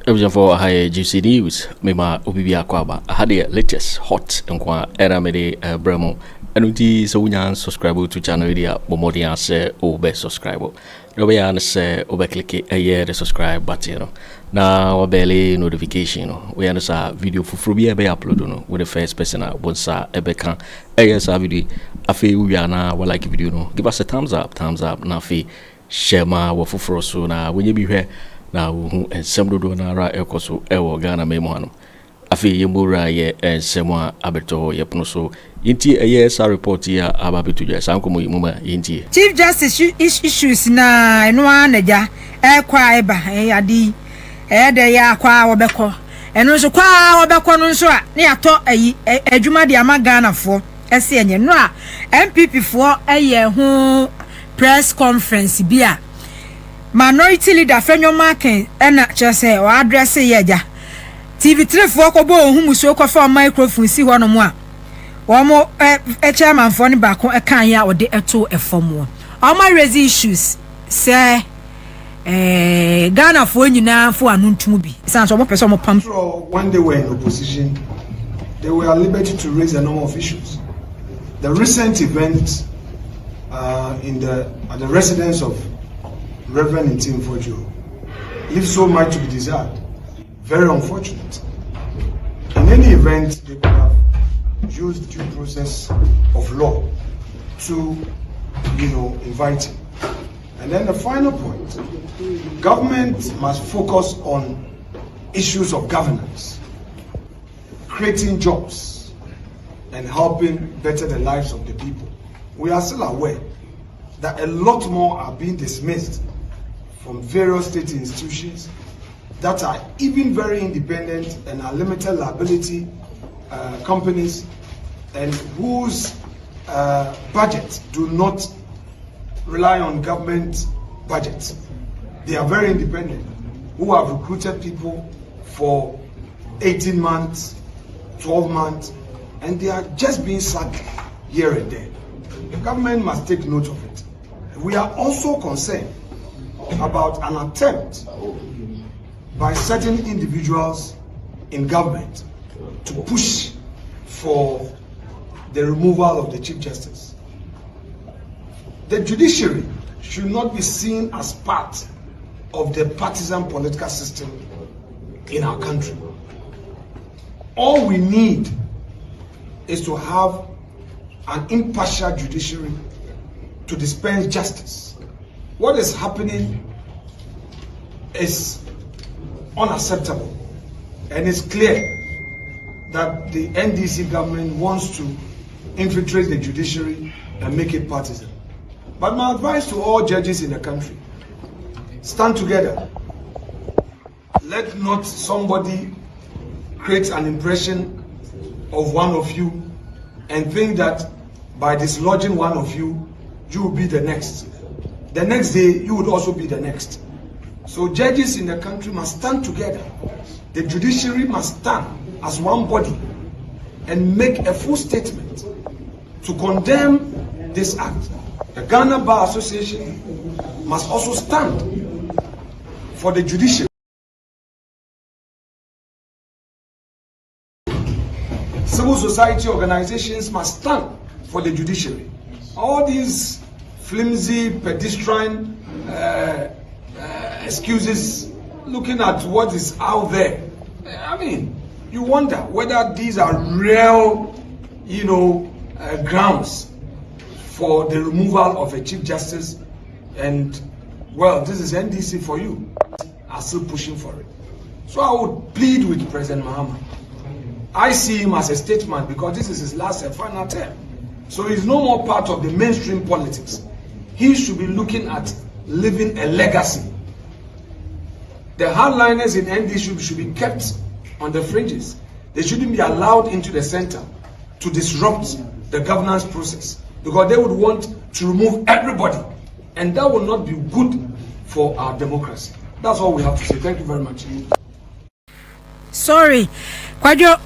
Everything for high juicy news. Mema Obibia Kwaba. I had the latest hot and Aremeyaw Bremo. And uti so we subscribe to channel dia bomodi say obe subscribe. Robe an say obe click the subscribe button. Na wabele notification. We understand video for be upload with the first person once ebeka sa video afi we na we like video no. Give us a thumbs up na fi share ma wo foforo so na when you be here na hu ensem dodo na ra ekoso ewo Ghana memo hanu afi yemura ye ensem a abeto yepono so yinti esa report ya ababeto je sankomo yimuma yinti Chief Justice issues na eno anaja ekwa eba adi de ya kwa wobeko eno so kwa wobeko no so a ne ato ayi adwuma de ama Ghana fo ese enye no a MPP fo eye ho press conference bia minority leader Afenyo Markin ena chese o address yeja TV3 fo ko bo ohun muso ko fa microphone si hono mo a wo mo chairman fo ne ba ko kan ya ode eto efom o ma raise issues say Ghana fo nyina fo anu ntum bi san so mo pese mo pam when they were in opposition they were at liberty to raise a number of issues. The recent event at the residence of Reverend Ntim Fojo leaves so much to be desired. Very unfortunate. In any event, they could have used due process of law to, invite him. And then the final point, government must focus on issues of governance, creating jobs, and helping better the lives of the people. We are still aware that a lot more are being dismissed from various state institutions that are even very independent and are limited liability companies and whose budgets do not rely on government budgets. They are very independent, who have recruited people for 18 months, 12 months, and they are just being sacked here and there. The government must take note of it. We are also concerned about an attempt by certain individuals in government to push for the removal of the Chief Justice. The judiciary should not be seen as part of the partisan political system in our country. All we need is to have an impartial judiciary to dispense justice. What is happening is unacceptable, and it's clear that the NDC government wants to infiltrate the judiciary and make it partisan. But my advice to all judges in the country: stand together. Let not somebody create an impression of one of you and think that by dislodging one of you, you will be the next. The next day, you would also be the next. So judges in the country must stand together. The judiciary must stand as one body and make a full statement to condemn this act. The Ghana Bar Association must also stand for the judiciary. Civil society organizations must stand for the judiciary. All these flimsy, pedestrian excuses, looking at what is out there, I mean, you wonder whether these are real, grounds for the removal of a Chief Justice. And, well, this is NDC for you. Are still pushing for it. So I would plead with President Mahamadu. I see him as a statesman because this is his last and final term. So he's no more part of the mainstream politics. He should be looking at leaving a legacy. The hardliners in NDC should be kept on the fringes. They shouldn't be allowed into the center to disrupt the governance process because they would want to remove everybody, and that will not be good for our democracy. That's all we have to say. Thank you very much. Sorry, Kwajo.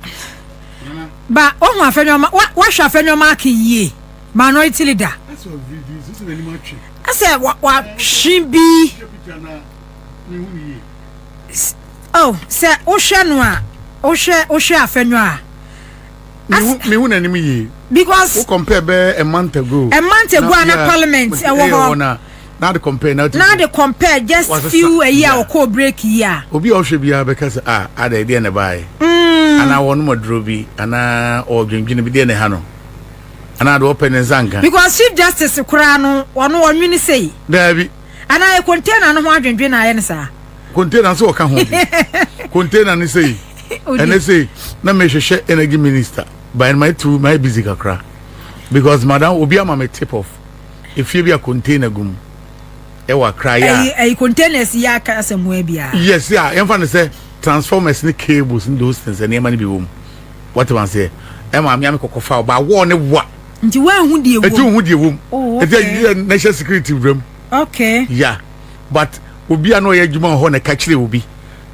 But what shall Afenyo Markin ye? Minority leader. That's what videos. This is very much. I said, what should be Oh, sir, Oceanwa, Afenyo. Me who enemy ye. Because who compare a month ago. A month ago in Parliament, now the compare now the compare just few a year or co break year. Obi also be because I the idea na buy. And I want more drobi and or drink be there na hano. And I do open and zanka. Because Chief Justice Kurano one mini say. There be. And I contain and one drink na yensa. Contain and so can hold. Contain and say. And they say na me share energy minister by my busy kakra. Because madam obi am a tip off. If you be a container gum. Ewa cry a containers ya ka asem bia. Yes, yeah. I'm going say transformers ni cables and those things and money be home. What am I say? Emma me am kokofa ba wo ne wa. Nti wa hu die wo. Etu hu die wo. Oh. It's national security room. Okay. Yeah. But obi ano ye djuma ho na ka kire obi.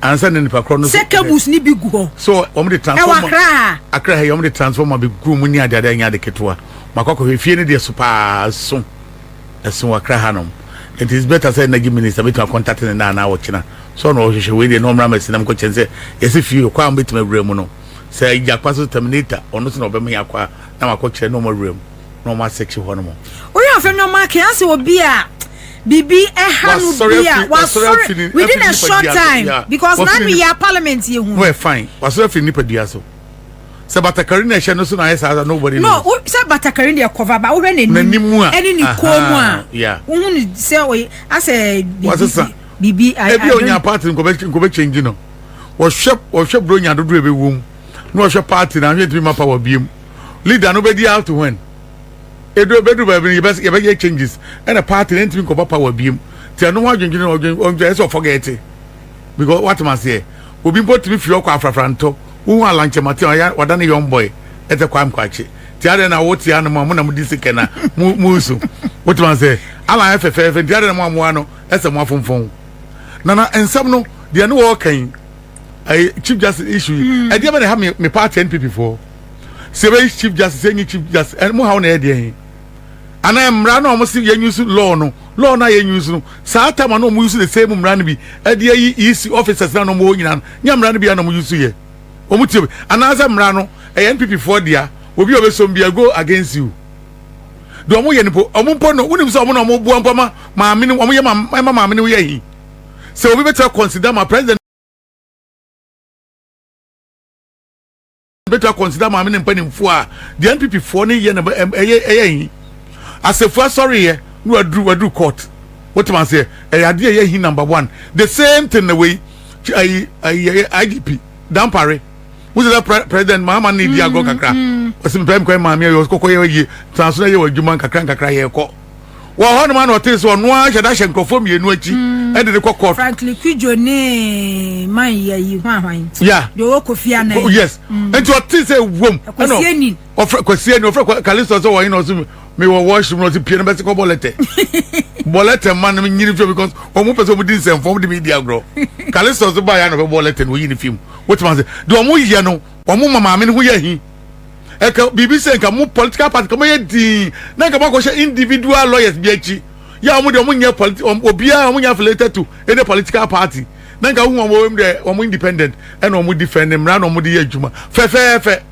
Ansa ne nipa kro no. Se cables ni bi gu. So, om the transformer. Akra he om the transformer be gu mu ni ade anya de ketewa. Makoko he fie ne de super so. Eso akra hanom. It is better say energy minister be to contact na watching. So no hwehwe we dey no mra masinam ko chense yes if you kwa mbetima brem no say Jakpaso terminator ono so no be me yakwa na makokire no mo brem no ma section ho no mo we Afenyo Markin See obi a bibi ehanu bia was sorry within a short time because now we are parliament here hu we fine was sorry fi nipadua so se batakari na hye no so na yes nobody no se batakari dey cover ba wo hwe nanimu a eni ni komu a yeah wo hu ni se we ase bibi ebi onya party nko be change no wo hwe bro nya dodo ebe wom no wo hwe party na hwe timi mapa wa biem leader no be di out to when edo bedu ba bi ye be changes and a party ntimi nko papa wa biem ti no ho adwenjene onje eso forget it because what man say obi mpo timi fi okwa afrafranto wo alanche mate ya wadane young boy ete kwam kwache ti ade na wo ti anu mo na mo disike na musu what man say ala FFF ti ade na mo ano ese mo afonfon nana ensam no de no wo kan ai chief justice issue e de be have me party NPP for se be chief justice any chief justice and mo how na e de ana emra na o mo si yenyusu law na yenyusu no sa time na o mo use the same mra na bi e de yi EC officers na no mo nyina nya mra na bi na mo use ye o mo tie ana za mra no e NPP for dia obi obesom bia go against you do mo ye nipo o mo mpo no unim so o mo no mo bua mpo ma me no o mo ye ma me no ye hi so we better consider my president better consider my men mpanimfo a the NPP for ne ye na hi asefo sorry ye no adu court what man say ade ye hi number 1 the same thing the way IGP Dompreh who's the president Mahamadu Bawumia kakra osim pem ko ma me yo kokko ye transfer ye wadwuma kakra ye ko wo hono man o tese ono a heda hye nkrofo mienu achi e de court frankly kwijo ne man ye yi hwan yeah de wo kofia na yes enti o tese wom kwasieni kwasieni ofre kalisto so wo yin osim me wo washroom no ti pie na be ko bolete man me nyini fio because o mo pese o di nsem form the media grow kalisto so ba ya no be bolete no yin film what man say do o mo ye no o mo mama me no ho ye hi e ka BBC nka mo political party ko ye di na nka ba ko she individual lawyers bi achi ya o mo de o mo nya obi a o mo nya affiliated to any political party na nka hu o mo independent and o mo defend them ran o mo de ye adwuma fe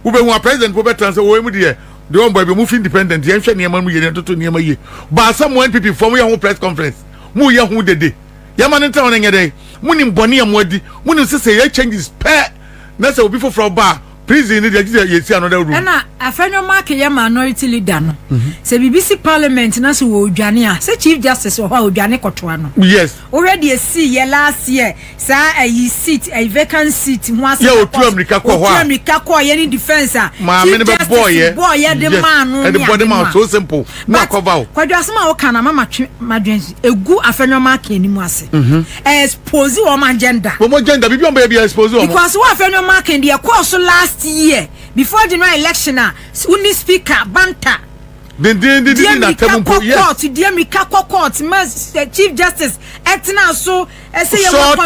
wo be hu president wo be transfer wo mo de the one boy be move independent yen hwe niam mu ye toto niam ye ba some NPP form ye ho press conference mu ye ho dede ye man nta won nyede mu ni mbone ye mu adi mu ni sese ye changes pe na se obi foforo ba prison ni de ye si another room na Afenyo Markin ye minority leader no se BBC parliament na so wo odwane a se chief justice ho odwane kotoa no yes already a see ye last year sa a seat a vacant seat ho asa ye otu America ko ho a America ko ye ni defense a ma me ne be boy ye de man no the body man so simple na cover o kwadu asema wo kana mama madwensi egu Afenyo Markin ni mu ase expose wo ma agenda bibi on be expose wo because wo Afenyo Markin dey course last year before the election uni speaker banta then na tempo yes the America court chief justice etina so say you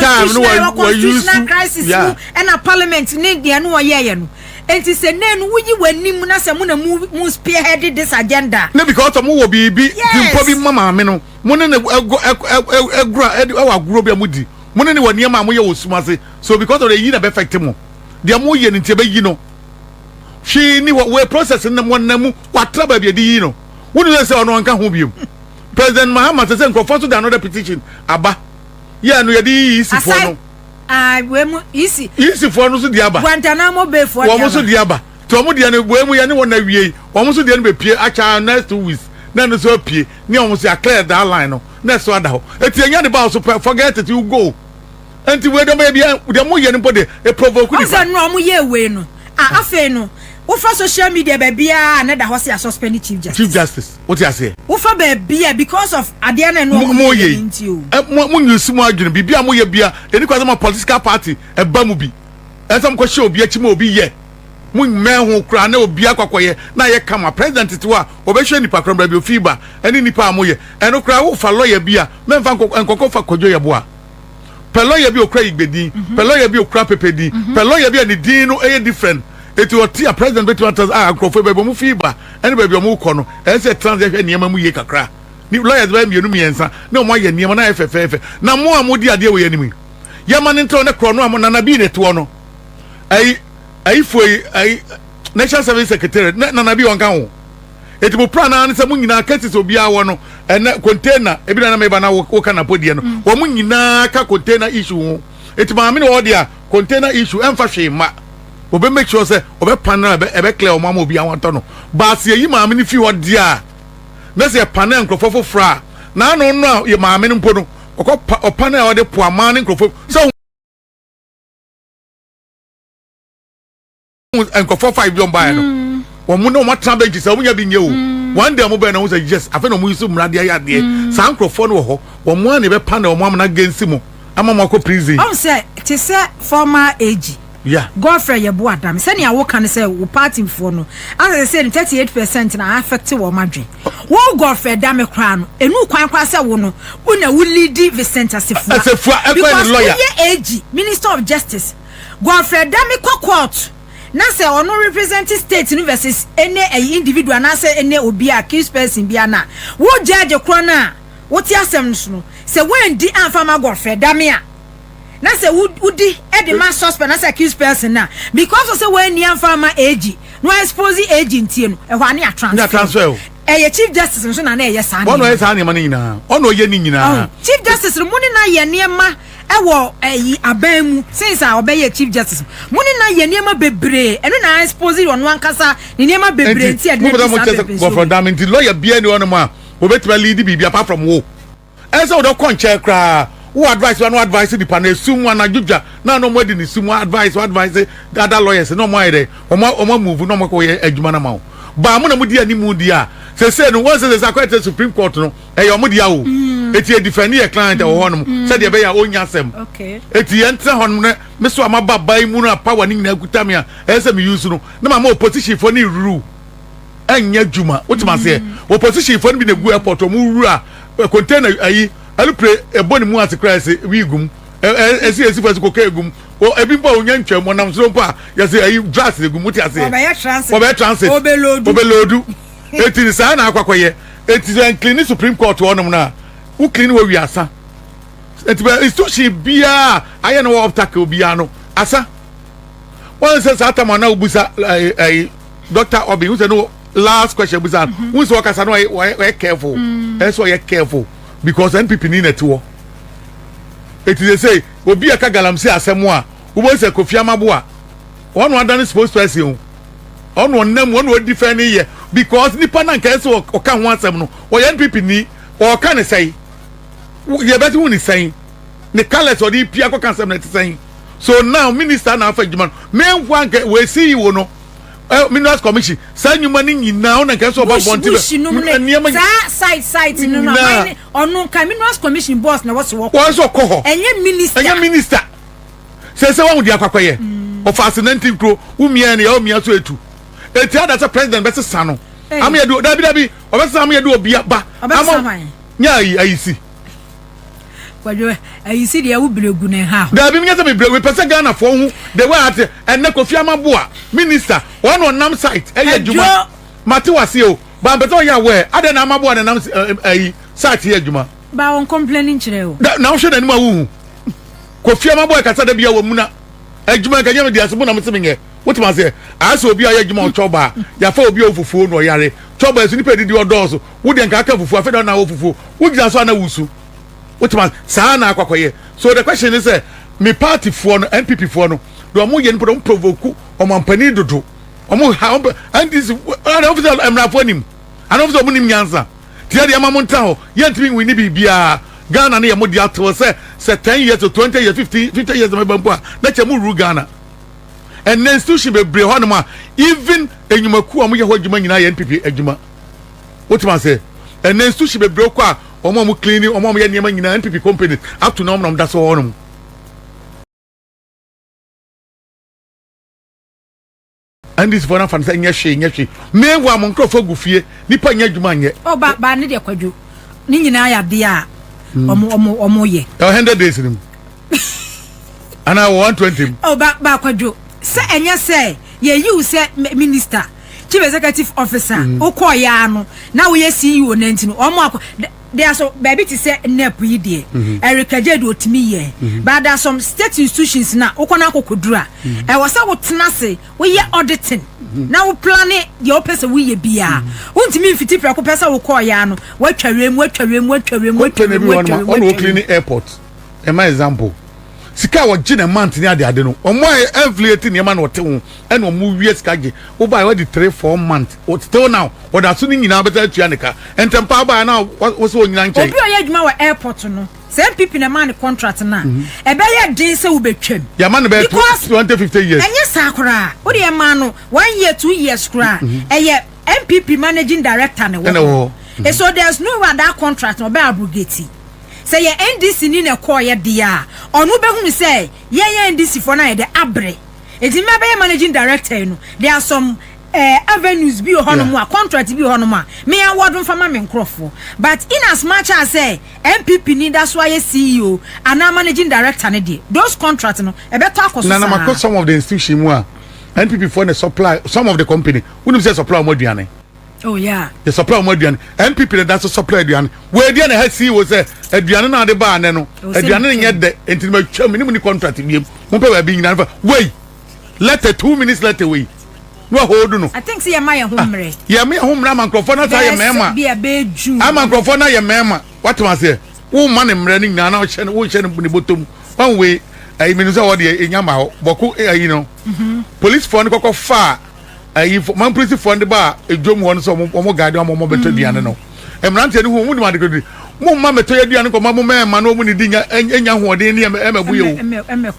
constitutional crisis and a parliament need the no ye no enti se nen wuyi wanim na se mu na mu spearhead this agenda na because mu wo bibi timpo bi mama me no mu ne agura aguro bi amudi Money ni wani ma mo ye osumase. So because of the yi na be affect mo. Dia mo ye ni be yi no. She ni we process na mo na mu watra ba bi di yi no. Wonu say ono anka ho biom. President Mahamadu say nkrofo so da another petition aba. Yeah no ye di isi fo no. We mu isi. Isi fo no so di aba. Guantanamo Bay fo. Wo mo so di aba. To mo di na we mu ye ne wona wie. Wo mo so di na be pie acha next 2 weeks. Na no so pie. Ni o mo say clear that line no. Na so ada ho. Eti anya de ba so forget it you go. Enti we do be bia de mo ye ne body e provoke ni. Oza no mo ye we no. Afe no. Wo fa social media be bia na da ho say suspend chief justice. Chief justice. What you say? Wo fa be bia because of ade na no mo ye. Mo nyusu mo adwene bibia mo ye bia eni kwa ma political party e ba mu bi. Ensam ko hye obi achi mo obi ye. Mo nmehu kra na obi akwakoye na ye kama president to a obehwe nipa kra bra bi ofiba eni nipa mo ye. Eno kra wo fa lawyer bia memfa nkoko fa kojo ye boa. Pe lawyer bi okra igbedi, pe lawyer bi okra pepedi, pe lawyer bi ani din no e different. Eti oti a president betu atas akrofo be mu fiba eni ba bi o mu kɔ no e se transaction niam mu ye kakra ni lawyers ba mienu miensa na mo aye niam na efefefe na mo amodi ade we yanimi yama ne nto ne kro no am na na bi ne to no ai foi ai national service secretary na na bi won kan ho eti mo plan na se mo nyina cases obi awo no ene container ebi na me ba na wo kana podie no wo mo nyina ka container issue ho eti ma me ne wo dia container issue emfa hwe ma obe make sure say obe panel ebe clear o mama obi awon no ba se yi maame ni fi wodi a na se panel nkrofo fra na no no ye maame ni mpo no o panel o de po ama ni nkrofo so nkrofo 5 yon ba no o mu no matra bench se o nya bi nye o one day mo be na wo say yes afa no mu yusu mra de ya de sa nkrofo no ho o mu an be panel o mu am na gensi mo ama mo ko prison o say te say former AG. Yeah. Godfrey Yebo Adam. Send ya work and say we party for no. As I said, 38% na affect wo madwe. Wo Godfrey Dame crown. Enu kwan kwa say wo no. Una wo lead Vincent Asefua. Asefua ekwa lawyer. AG, Minister of Justice. Godfrey Dame kwa court. Na say ono represent state versus any individual na say any obi accused person bia na. Wo judge kro na. Wo ti asem no. Say when di anfama Godfrey Dame a na say udi e the man suspect na say accused person na because of say when near farmer AG no expose agent tie no e hwa na transfer e chief justice so na na ye sa na ono ye sa na mani nyina ono ye ni nyina chief justice muni na ye niema e wo aban mu since a obey chief justice muni na ye niema bebre eno na expose ono ankasa ni niema bebre tie de go for damn the lawyer bia ni ono ma obetima lead bi apart from wo e say odo konche kra who advise no advise the panel sumu na juja na no more di sumu advise the other lawyers no more there o move no more ko adwuma na ma ba mo na mudi ani mudi a say no once the secretary supreme court no e yo mudi a o eti e defend your client o honom say de be ya onya asem okay eti ente honom ne me so amaba bai mu na power ni nyina kuta me a e say me use no na ma opposition for ni rule anya dwuma wetima say opposition for ni bi na gu airport o mu rule a container ayi alupre eboni mu asekrase wigum esi fasi kokegum o ebimba onya ntwam monam so mpa ya say ayi drass egum muti ase obe transit obelodu eti sa na akwakoye eti en clean supreme court onum na u clean wo wiasa eti ba istushi bia aye na wo obstacle bia no asa one says atama na ubusa Dr. Obi who say no last question busa who so kasa no we careful so you careful because NPP ni netwo it is say obi aka galamse asemo a wo bo say Kofi Amabo a one one supposed to say on one name one wo defend here because nipa na nka say o ka ho asem no o NPP ni o ka ne say ye better won ni say ne kales o di pia ko kan asem na ti say so now minister na afa djuma me nwa nka we see you no Minerals Commission say you money nyina na nka so ba bonti site no onu ka Minerals Commission boss na what's work so ko ho enye minister say one di akwakoye of fascinating pro umia na ya umia so etu eti ada say president be sesa no am ya do dabi obesa am ya do obi ba am nya ayisi kwajo ayisi de awu bregu na ha dabi nya say me bregu pese Ghana for hu the way at enne Kofi Amabo a minister one on nam site eye djuma mate wase o ba beto ya we ade na Amabo na nam site ye djuma ba won complaining kire o na wo hwe na ni ma wu Kofi Amabo kasa da bia wo mu na adwuma ka nyame dia so na mete menye what ma say asa obi aye adwuma Tróuble ya fa obi ofufuo no yare Tróuble esu ni pedidi odoso wo de nka aka fufuo afa na ofufuo wo gina so na wusu what ma sa na akwakoye so the question is me party for no NPP for no do mo ye no provoke o mampani dodo o mo ha and this officer emrafo nim an officer mo nim nyansa tia de ma mo nta ho ye ntimi wini bibia Ghana na ye mo di ato say 10 years to 20 years 50 years me bampo na che mo ru Ghana and then institution be bre ho no ma even enyumaku o mo ye ho adwuma nyina ye NPP adwuma what man say and then institution be bre ko a o mo cleaning o mo ye niam nyina NPP company up to now no that's all no and this for na fan say nya me wa mo nkrofo gufie nipa nya adwuma nye o ba ne de kwadwo ni nyina ya de a omo ye 100 days nim ana 120 oh ba kwadwo se enya se ye you se minister chief executive officer okoya ano na we CEO na ntino omo there so baby to say NAPO yi de Erika Jedu otimi ye but there some state institutions na okona akokodura e wo se wo tenase we ye auditing na wo plan the opese we ye bia untimi mfiti prako pesa wo koya ano watwawem on cleaning airport my example sika wo gina month ni ade no omo inflate ni ma na wote ho e no mo wie sika ge wo buy what the 3-4 month what still now what that so ni nyina beta atua nika entempa ba na wo so nyina nche obi oye adwuma wa airport no say people na man contract na e be ye din say wo betwam ya man be 20-50 years enye sakura wo de man no 1 year 2 years kura e ye MPP managing director ne wo so there's no way that contract no be abrogate. Say ye NDC ni na call ye dia onu be hunu say ye NDC for na ye de abre enti me be managing director no there are some avenues bi ho no mo contract bi ho no mo me award mfama me nkrofo but in as much as say MPP ni that's why ye CEO and managing director ne de those contracts no e better akoso na na some of the institution mu a NPP for the supply some of the company wouldn't say supply mo duane. Oh yeah. The supply more than NPP that's a supply duane. Where the other see was a duane na de ba ne no. A duane nyɛ de enti ma twa minimum ni contract biem. Mo pe ba bi nyina fa. Wait. Let 2 minutes let away. No hold no. I think say ya my homre. Ya me homre man crofo na say ya mema. Be a beju. Am crofo na ya mema. What man say? Wo man mre ni nyina na wo hye ni botom. One way I mean say what dey enyama ho. Boku you know. Police for ni kokko fa man police for the bar edwom won so mo guide mo beto diane no emrante ni hu mu ni ma de kodi mo ma meto ya diane ko ma mo ma no mu ni di nya hoden ni emabu ye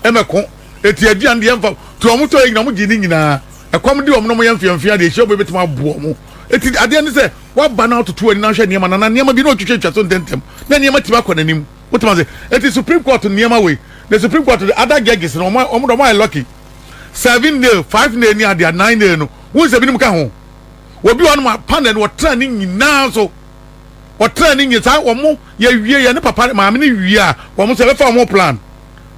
emeko eti adiane de emfa to mo to nyina mo gi ni nyina ekom de mo no mo yemfiamfia de ehye obo betima abo mo eti ade ne se wa ba na to to ani na hwe niam na niam bi no twetwa so ntentem na niam tima kɔ nanim wotuma se eti Supreme Court niam we the Supreme Court the other judges no mo lucky 7 day 5 day ni ade 9 day no wo se binim ka ho obi won ma panel wo tra ni nyina so wo tra ni nyisa wo mo ye wie ye ne papa ma me ni wie a wo mo se be fa mo plan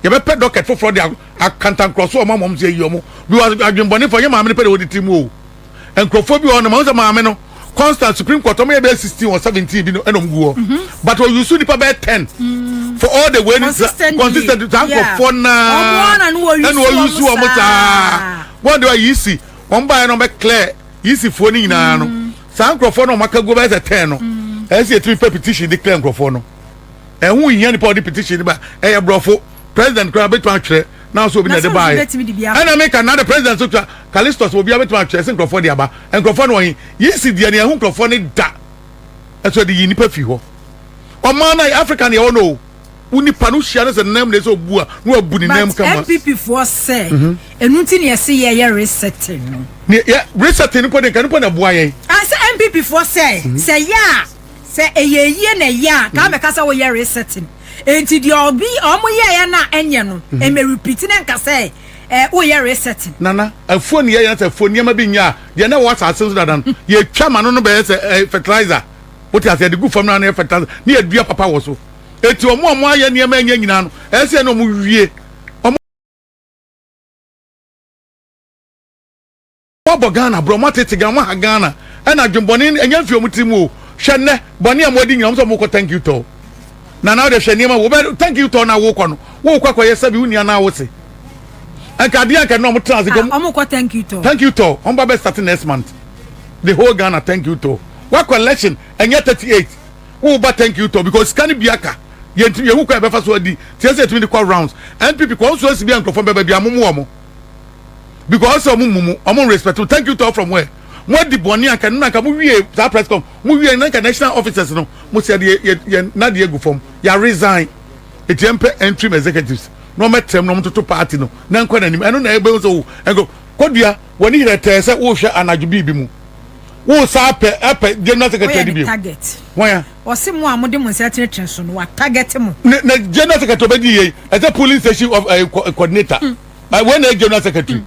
ye be pe docket for fraud akantan cross wo mo se yi mo bi wa adwenbone for ye ma me ne pe de wo di mu o enkrofo bi won ma se ma me no constant Supreme Court mo ye be 16 or 17 bi no enom guo but we use ni pa be 10 for all the way consistent thank for na and we use o mo ta what do I see one by no be clear easy for ni na no san crofo no maka go be 10 no e se three petition declare crofo no e hu yin ni pa the petition ba e brofo president kra betu atwere na so obi na de buy and I make another president so Callistus obi abetu atwere se crofo de aba en crofo no yin yisi de na hu crofo ni da e so de yin ni pa fi ho o man na African ye no uni panu hia na se nam na so bu a no abu ni nam kama MPP for say enunti ne se ye resetting no ne resetting ko de kan po na bua yen say MPP for say ya say eyeye na ya ka be kasa wo ye resetting enti di obi omo ye na enye no e me repeat na nka say wo ye resetting nana afo ne ye na say afo niam bi nya de na what asem dadan ye twa ma no be say fertilizer what you say the good farm na fertilizer ne adua papa wo so eti omo aye niam anya nyina no ese no mo wie omo Ghana bro matete Ghana and adwenbone enya fie omutimu o hwenne bone amodi nyina so mo ko thank you to na now de hweniema wo thank you to na wo kɔ no wo kɔ kɔ yesa bi unia na wo se anka dia anka no mo transit go omo thank you to on ba starting next month the whole Ghana thank you to what collection and yet 38 wo ba thank you to because can biaka yenti ye hu kwa be fa so adi tie say to me call rounds NPP ko so si bi ankrofo be bia momo omo because omo respect thank you to from where mo di boni anka nka mo wie za press com mo wie nka national officers no mo say ye na de egu form ya resign etempe interim executives no metem no mtoto party no na nkwa nanim eno na ebe so engo kodua woni hirete se wo hwe anajubi bi mu wo sa pe general secretary bi target won o se mo amode mo nse so no wa target mo na general secretary be di ye as a police station of coordinator when a general secretary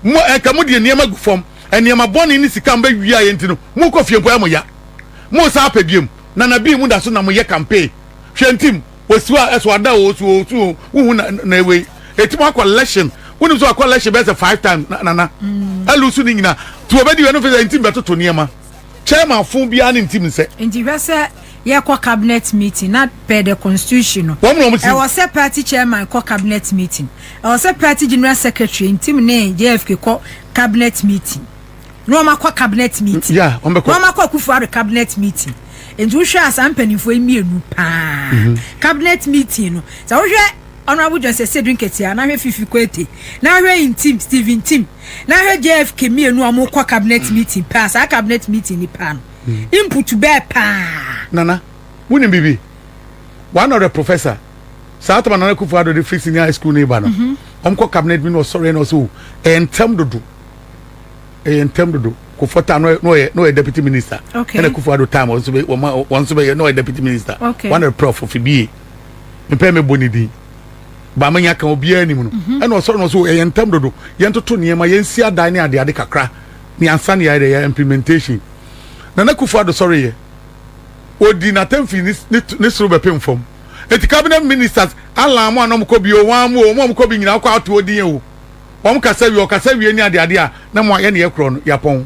mo enka mo de niam agu form eniam aboni ni sika mba wi aye ntino mo ko fie mpo ya mo sa pe biem na bi mu da so na mo ye campaign hwentim wosiwa eso ada osu wu na ewe etima collection wonu so collection be 5 times na alusu ni nyina to obedi we no fe ntim betoto niema chairman fun bia ni ntim nse nti wese ye ko cabinet meeting not per the constitution no e was a party chairman ko cabinet meeting e was a party general secretary ntim ne JFK ko cabinet meeting no ma ko cabinet meeting yeah on be ko no ma ko Akufo Addo cabinet meeting and you share some penny for me pa cabinet meeting no so we honorable John say drink it here na hwe fifi kwete na hwe in team Steven team na hwe JFK me enu amo kwa cabinet meeting pass a cabinet meeting ni pa no input be pa nana woni bibi one of the professor South man na Akufo Addo the free senior school neighbor no omko cabinet me no sorry no so entem dodo ko fota no deputy minister okay. And Akufo Addo time once be no deputy minister okay. One of the prof of BA mpe me bonidi ba manya kan obi anim no e no so entem dodo yentoto niema yensi adan ne ade kakra ni ansa ne ya implementation na Akufo Addo sorry ye odi na temfi ni suru be pem fom eti cabinet ministers ala mo anom ko bi o wan mo ko bi nyina kwa ato odin o won kasa wi ni ade a na mo ye ne ekro no yapon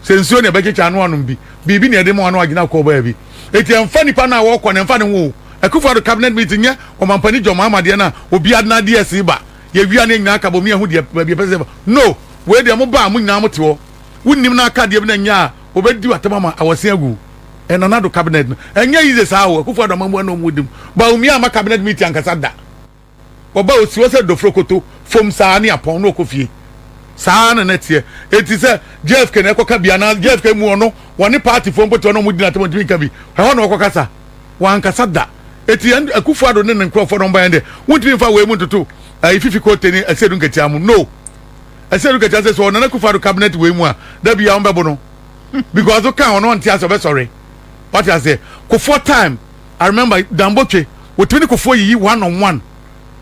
sensuo ne bekecha no anom bi ne ede mo anu agina ko ba bi eti emfa nipa na wo ko ne emfa ne wo Akufo Addo cabinet meeting ye o mampani jo Mahamadu na obi adna DS ba ye wi ane nyina ka bo mi ahu de bi pese no we de mo ba mo nyina mo te wo wunnim na aka de bi na nya obedi watamama awose agu enanado cabinet no enya yize saa wo Akufo Addo mamu na omudim Bawumia ma cabinet meeting ankasa da oba osi wo se dofrokoto fom saa ne apon no okofie saa na netie eti se JFK na ekoka bia na JFK mu ono woni party fom poto no mudi na temotimi ka bi ho na okokasa wankasa da eti Akufo Addo ne nkrofo no mba yende wutimi fa we mu toto ififi ko teni asedu nketia mu no asedu nketia se so na Akufo Addo cabinet we mu a da bia on bebo no because o kan ono ntia so be sorry what I say ko for time I remember Damboche wotimi ko for yi one on one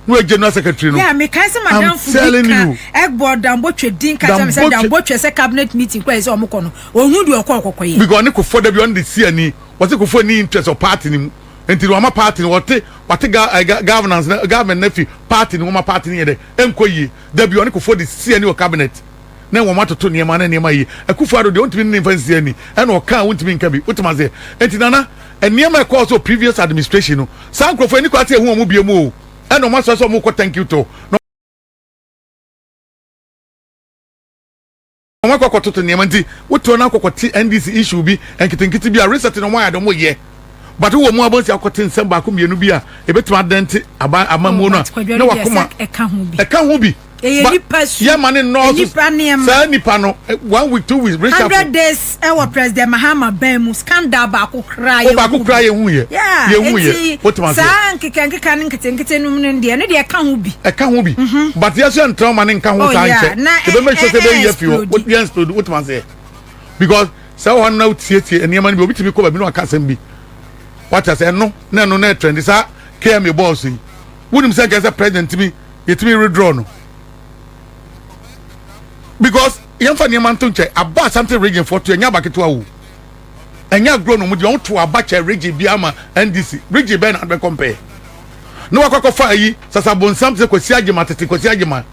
no general secretary no yeah me kan say madam Fudika egboard Damboche din ka say Damboche say cabinet meeting kwa say omko no ohun di okokoye because ne ko for da bi on the see what ko for ni interest of party ni until wama party ni what governance government na fi party ni wama party ni de enkoyi da bi on ko for the see ni cabinet na wama toto niema na niema yi Akufo Addo de ontimi ni fancy ani na o kan ontimi nka bi utima say entinana niema ko so previous administration no sankrofo ani kwate hu omu bie mu o no maso so mu ko thank you to no wama ko toto niema nti woto na kokoti NDC issue bi enkitinkiti bi a reset no mo ya do mo ye but wo mu abonsi akote nsem ba ko mienu bi a ebetima dente amamu no na wakoma eka hu bi yeah man no say nipa no 1 week 2 weeks break up 100 days our president Mahamadu Bawumia scandal ba ko kra ye hu ye hu ye what man say san kika nkete num ne de eka hu bi but yes you ntro man nka hu san che be make sure say be yefi what yes to what man say because say one now tie eniema bi obi timi ko ba bi no aka sem bi what I say no na trend sa care me boss yi wunim say get president mi yetimi withdraw no because yamfa niema ntonche aba Asante region for to enya baketo awu enya grow no mu de on to aba che region bi ama NDC region be na be compare no wakoko fa yi sasabon samse kwasi agema tete kwasi agema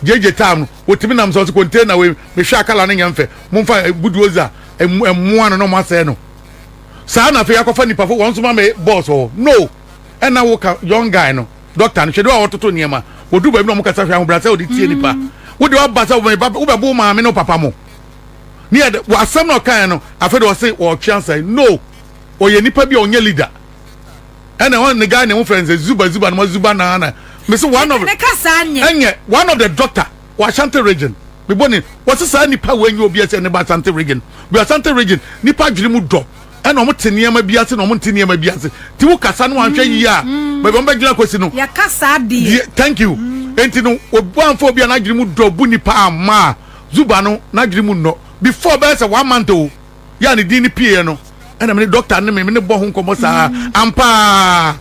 jeje tam wotimi nam so container we me hwa akala no nyamfe mumfa buduoza emu ano no ma se no sa na fe yakofa nipa fo won so ma me boss o no and na wo ka young guy no doctor no hwe do a wototo niema wodu ba mi no mo kasa hwe ahobra sa odi tie nipa wo de obasa wo be bo ma me no papa mo ni wo asem no kan no afa de wo say wo twansa no o ye nipa bi onye leader and one the guy ne wo friends zuba no zuba na me say one of the doctor wa Asante region me boni wo say sa nipa wo enye obi ase ne ba Asante region bi Asante region nipa dwiri mu do and no mutiniema biase no mutiniema biase ti wo kasa no anhwe yi a be bomba gina kwesi no ya kasa de thank you enti no obuanfo obi na agiri mu do bu nipa ama zuba no na agiri mu no before be say 1 month o ya ne di ni pie no and me doctor ne me bo ho nkomo sa ampa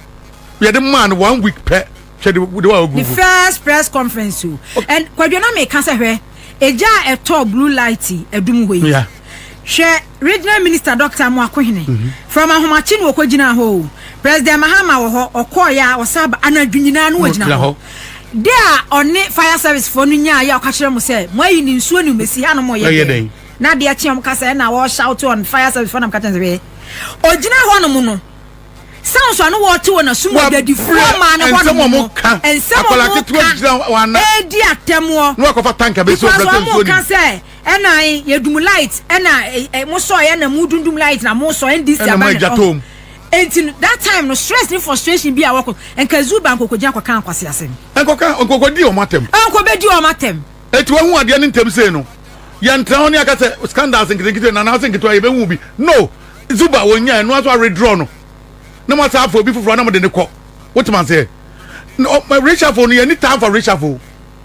we the man 1 week pe the first press conference and kwadwana me kan say hwe eja eto blue light edum ho yi she regional minister Dr. Mwakohene from ahomachi no okogina ho president Mahama wo ho okoya osaba anadwunyina no wogina ho there on fire service for no nya ya okakere mo say moyi ni nsuo ni mesi ha no mo ye na de achiam kasa na wo shout on fire service for na kata say ogina ho no mo no sound so no wo te wona sumo de di fro ma na ho no ka akola ketu wana e di atemo no akofa tanka be so president so ni say ena yedum light ena mo so ye na mudundum light na mo so ndc aban enti that time no stress ni frustration bi a wako enka zuba nkokogya akwaka akwase asem nkokodi o matem nkobedi o matem eti wo hu ade ne ntem sei no ya ntra ho ne aka se scandals nkete na na se nkete ye be hu bi no zuba wonya no aso redraw no na mo sa afo bi fufuro na mo de ne kɔ what man say no my reshuffle no any time for reshuffle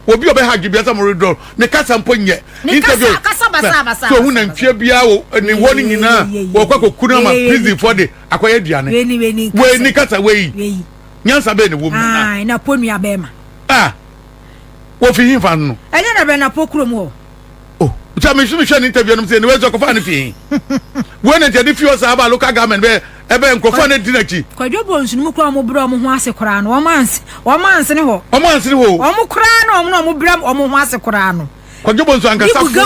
obi obe hagi bia some redraw ne kasa mpo nye interview kasa basa so hu na ntwe bia wo ni woni nyina wo kwa kokuna ma prison for the akoye duane we ni kasa we nyansa be ne wo mu na na ponu abema wo fi hin fan no enye na be na pokuro mu oh uta me hwe ni interview no say ne we zo ko fa ne fi we na tedi fi o sa ba local government be ebe nkofo na dinachi kwadwobo nsu mu kura mo bra mo ho ase kura no o manse ne ho o manse ne ho o mu kura no mo bra o mo ho ase kura no kwadwobo nsu anka safu da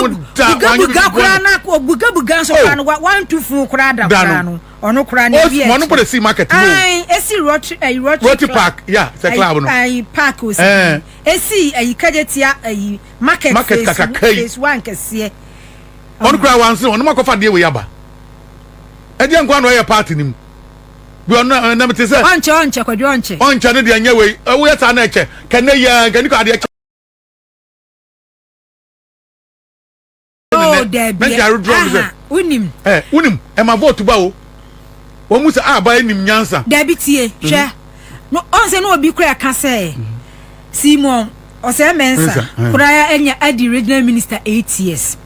buga kura na ko buga nsu kura no 1 2 fu kura da kura no ono kura ne bi mo no put see market no esi roti park yeah se club no park o esi kajetia market phase 1 kese ono kura wanse ono makofa de we yaba edi ankwa no ye party nim bi ono na mete se onche kwadwo onche ne de anya we wo ya ta na eche kene ya gani ko ade eche oh de unim e ma vote ba o wo mu se aba enim nyansa de bitie hwe no onse no obi kura ka se Simon ose mensa kura ya enya adi regional minister 8 years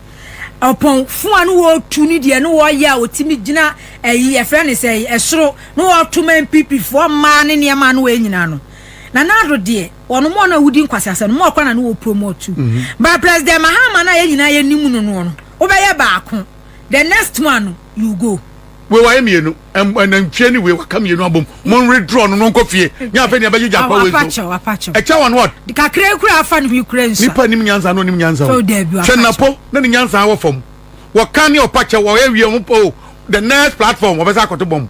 upon fuan wo tuni de no wo ya otimi gina e friend say esoro no wo to man pipi for man ne ne ma no enyina no na nado de wono mo na wudi nkwase ase no mo kwa na no wo promote but president Mahama na ye nyina ye nimu no wo be ye baako the next one you go we wa emienu na ntwe ni we wa kam yenu abom mon redraw no nko fie nya fa ni abaji jakwa we so apacho e cha one what ka kre kura afa no kura nso nipa nim nyanza no nim nyanza wo chenapo na ni nyanza wo fom wo kan ni opacha wo ewie mo po the next platform wo be sa koto bom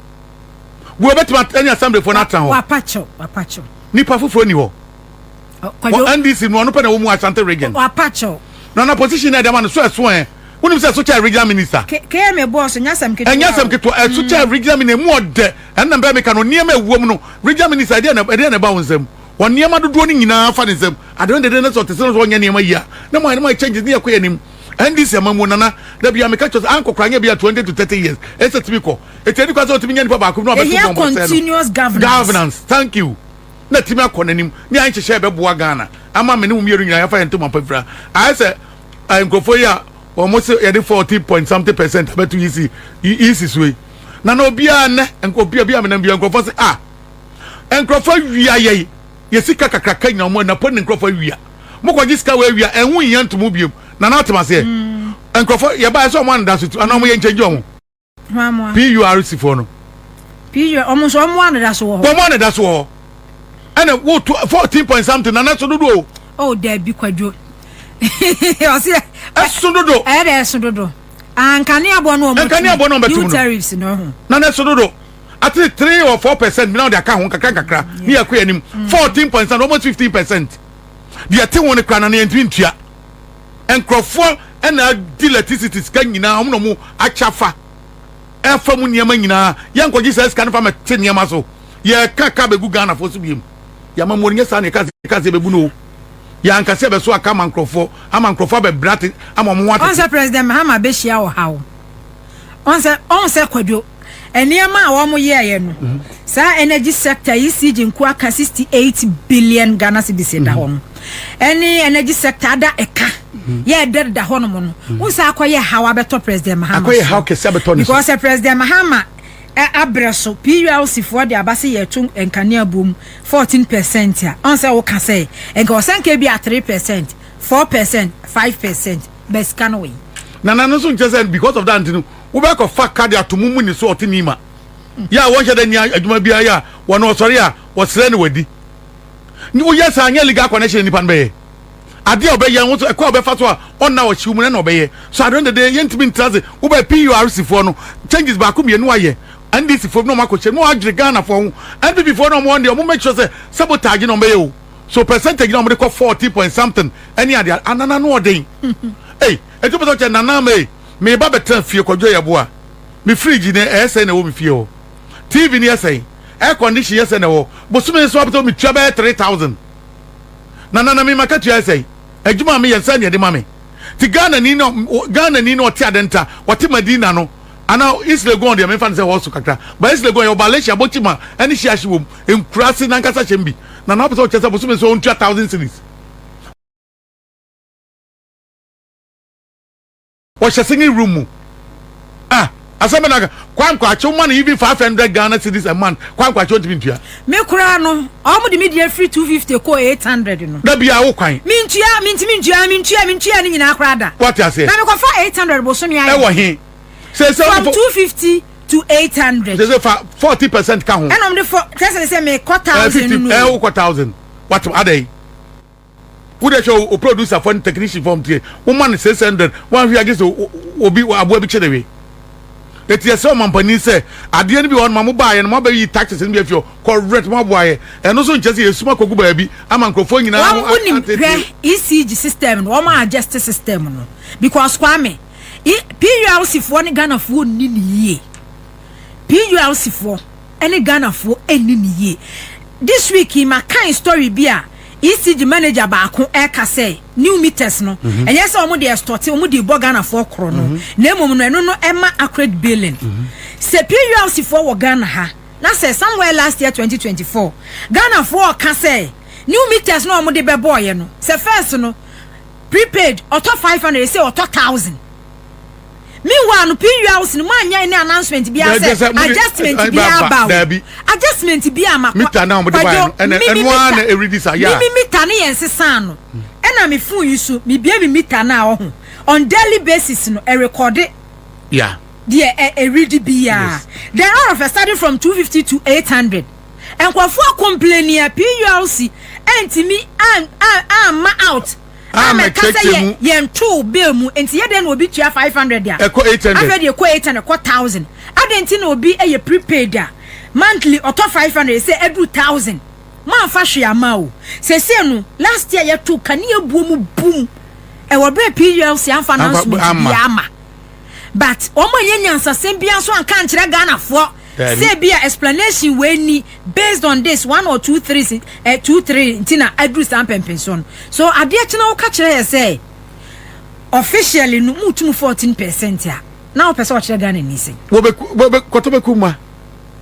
wo betima any assembly for na tan ho apacho nipa fufuro ni ho wo NDC no pa na wo mu Asante region apacho na position na dem no so eso Unim say social regional minister. Ke me boss nyasam ketu. Nyasam ketu social regional minister mu ode. En na be me ka no niam ewuom no. Regional minister dey na ba wonsam. Won niam dodo ni nyina fa ne nsam. Ade de na so tese no so nya niam yi a. Na mo ma changes ni yakoya nim. NDC amamu nana da bia me ka chose ankokra nya bia 20 to 30 years. Ese timi ko. Eteni kwa so timi nya ni pa ba ko no be so continuous governance. Thank you. Na timi akonanim. Ni an hye be boa Ghana. Ama me ne umieru nyina ya fa ento mapafra. I say nkofo ya almost at 40% about to easy way. Nano bia ne enko bia me na bia enko say enko wia ye yesika kakaka nya mo na pon enko wia mo ko jiska we wia enhu yen to mu biem na na atema se enko ye ba so mo anda so ana mo ye change o mo PURC for no PU omo so mo anda so ho mo anda so ho ana wo 14 point something na na so dodo oh there be kwadwo esundodo esundodo Ankani abono omo tariffs no. Na na so do. At 3 or 4% now they account kakra. Ni akwa anim 14%, almost 15%. They te won kra na na ntwintua. Enkrofo na di electricity ska nyina omo no mu achafa. Efa mu niam nyina yankwaji se ska na fa mete niam so. Ye kaka begu Ghana fo so biem. Ya ma morinye sa na ka se bebu no. Ya anka se be so aka mankrofo, ama nkrofo be brate ama mo wate. On President Mahamadu Beshia wo hawo. On se kwadwo eniema a wo mo ye no. Sa energy sector ECG nko aka 68 billion Ghana cedis da ho no. Any energy sector da eka. Ye dead da ho no mo no. Wo sa akoye hawa beto President Mahamadu. Akoye hawa kese beto no. Because President Mahamadu abreso PULC for the abase yetu enkania boom 14% ya on say o ka say enka osanke bi a 3% 4% 5% best can we na no so nche because of that ntinu wo be ko fa card atomumu ni so otinima ya won hye da ni adwuma bia ya won osori a wo sere ni wadi ni wo yes anya legal connection ni pan be ade obeye won so e ko obefa so a on na wo chiwu mu na obeye so adon de yentimi ntraze wo be PULC for no changes ba ko mienu aye and this for no makoche no agre Ghana for and before no one day make sure say sabotage no be so percentage no dey 40 point something any ade anana no odin hey e to be nana me ba betra fie Kojo Yeboa me fridge ne ese na wo me fie o TV ne ese air condition ese na wo bosume so abeto me tua be 3000 nana me makatu ese adwuma me yensa ne de ma me ti Ghana ni no ti adenta wati Madina no ana Isle go on the me fan say hosu kakra but Isle go your Malaysia botima any share wom enkurase na nkasa chembi na na person chesa bosume so 2000 series wa singing room asama na kwankwa acho man even 500 Ghana cedis a month kwankwa acho ntibintua me kura no omo de media free 250 ko 800 no da bia wo kwan mintua ni nyina kura da what you say na me ko fa 800 bosomi ayi e wo he from 250 to 800 say 40% ka ho and on the for say me 4000 no 1000 what are they who dey show o producer for technician form tie woman 600 one we against obi abo bi chedewe eti ese o mampani say ade ni bi won mamu baaye no mabe yi taxes ni bi afio correct mo baaye eno so nche say esuma kogu ba bi ama nkrofo nyina ECG system no ma adjust system no because kwame PULC for ni Ghana for ni ye PULC for any Ghana for any ye this week in my kind story bia ECG manager ba ko e ka say new meters no enye say omo dey start omo dey bo Ghana for kro no na emom no eno no ema accurate billing say PULC for wo Ghana ha na say somewhere last year 2024 Ghana for ka say new meters no omo dey be boy no say first no prepaid auto 500 say auto 1000 meanwhile no PULC no manya any announcement bi say adjustment bi about adjustment bi amako meter na omode buy and one e ready say ya me meter na yensesa no na me phone you so me bia me meter na ho on daily basis no e record yeah there e ready bi ya then all of a starting from 250 to 800 and kwafo complaining a PULC entimi am out I'm kasa yen Tróuble mu enti ye den obi tua 500 ya eko 800 afedi eko 800 eko 1000 adenti na obi eye prepaid ya monthly auto 500 say every 1000 man fa hwe ama o se no last year ye to kane ebuo mu boom e wo bre PULC amfa announcement bi ama but omo nyansa sembia so anka nkire Ghana fo say be explanation we ni based on this 1 or 2 3 2 3 tina address and pension so ade china wo ka kire say officially no mutum 14% ya na o pese o kire Ghana ni say wo be kotobeku ma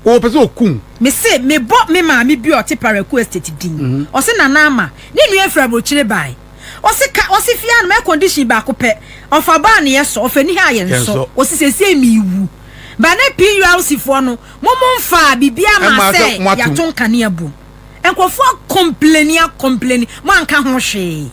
wo pese okun me say me bo me ma me bi o te paraku estate din o se nana ama ni nu efra bro kire bai o se fia no me condition ba ko pe o fa ba na ye so o fa ni ha ye nso o se sese mi wu ba na PULC for no momon fa bibia ma say ya ton kane abu enkofo complaining mo anka ho hwe